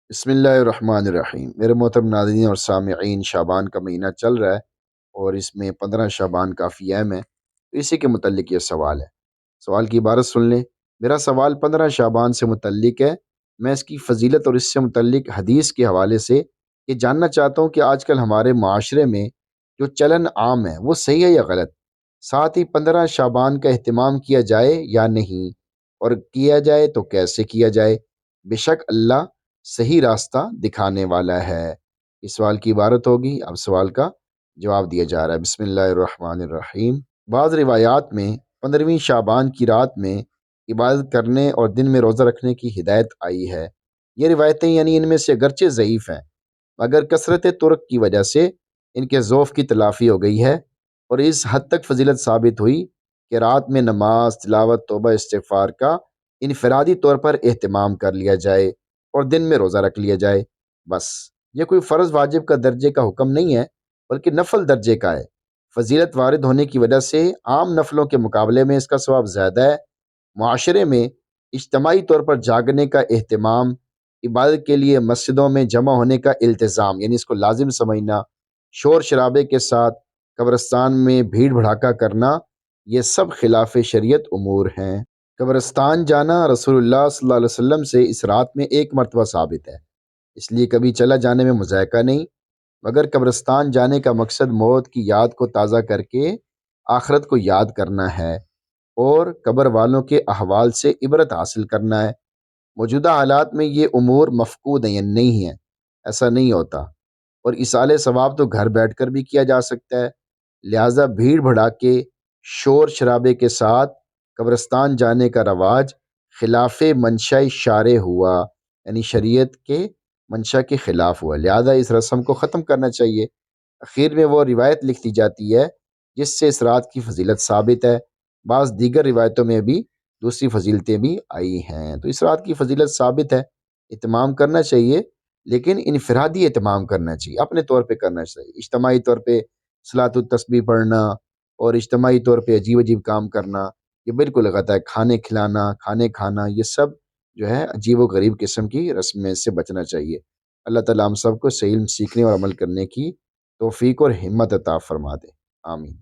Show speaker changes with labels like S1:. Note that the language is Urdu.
S1: بسم اللہ الرحمن الرحیم۔ میرے محترم ناظرین اور سامعین، شعبان کا مہینہ چل رہا ہے اور اس میں 15 شعبان کافی اہم ہے، تو اسی کے متعلق یہ سوال ہے۔ سوال کی عبارت سن لیں۔ میرا سوال 15 شعبان سے متعلق ہے۔ میں اس کی فضیلت اور اس سے متعلق حدیث کے حوالے سے یہ جاننا چاہتا ہوں کہ آج کل ہمارے معاشرے میں جو چلن عام ہے وہ صحیح ہے یا غلط، ساتھ ہی 15 شعبان کا اہتمام کیا جائے یا نہیں، اور کیا جائے تو کیسے کیا جائے۔ بے شک اللہ صحیح راستہ دکھانے والا ہے۔ اس سوال کی عبارت ہوگی، اب سوال کا جواب دیا جا رہا ہے۔ بسم اللہ الرحمن الرحیم۔ بعض روایات میں 15ویں شعبان کی رات میں عبادت کرنے اور دن میں روزہ رکھنے کی ہدایت آئی ہے۔ یہ روایتیں یعنی ان میں سے اگرچہ ضعیف ہیں مگر کثرت طرق کی وجہ سے ان کے ضعف کی تلافی ہو گئی ہے، اور اس حد تک فضیلت ثابت ہوئی کہ رات میں نماز، تلاوت، توبہ، استغفار کا انفرادی طور پر اہتمام کر لیا جائے اور دن میں روزہ رکھ لیا جائے۔ بس یہ کوئی فرض واجب کا درجے کا حکم نہیں ہے بلکہ نفل درجے کا ہے۔ فضیلت وارد ہونے کی وجہ سے عام نفلوں کے مقابلے میں اس کا ثواب زیادہ ہے۔ معاشرے میں اجتماعی طور پر جاگنے کا اہتمام، عبادت کے لیے مسجدوں میں جمع ہونے کا التزام یعنی اس کو لازم سمجھنا، شور شرابے کے ساتھ قبرستان میں بھیڑ بھڑاکا کرنا، یہ سب خلاف شریعت امور ہیں۔ قبرستان جانا رسول اللہ صلی اللہ علیہ وسلم سے اس رات میں ایک مرتبہ ثابت ہے، اس لیے کبھی چلا جانے میں مذائقہ نہیں، مگر قبرستان جانے کا مقصد موت کی یاد کو تازہ کر کے آخرت کو یاد کرنا ہے اور قبر والوں کے احوال سے عبرت حاصل کرنا ہے۔ موجودہ حالات میں یہ امور مفقود ہیں، یعنی نہیں ہیں، ایسا نہیں ہوتا، اور اصالِ ثواب تو گھر بیٹھ کر بھی کیا جا سکتا ہے۔ لہٰذا بھیڑ بھڑاکے، شور شرابے کے ساتھ قبرستان جانے کا رواج خلاف منشا شارع ہوا، یعنی شریعت کے منشا کے خلاف ہوا، لہذا اس رسم کو ختم کرنا چاہیے۔ اخیر میں وہ روایت لکھ دی جاتی ہے جس سے اس رات کی فضیلت ثابت ہے۔ بعض دیگر روایتوں میں بھی دوسری فضیلتیں بھی آئی ہیں، تو اس رات کی فضیلت ثابت ہے، اہتمام کرنا چاہیے، لیکن انفرادی اہتمام کرنا چاہیے، اپنے طور پہ کرنا چاہیے۔ اجتماعی طور پہ صلاۃ التسبیح پڑھنا اور اجتماعی طور پہ عجیب عجیب کام کرنا یہ بالکل غلط ہے۔ کھانے کھلانا، کھانے کھانا، یہ سب جو ہے عجیب و غریب قسم کی رسم میں سے بچنا چاہیے۔ اللہ تعالیٰ ہم سب کو صحیح علم سیکھنے اور عمل کرنے کی توفیق اور ہمت عطا فرما دے، آمین۔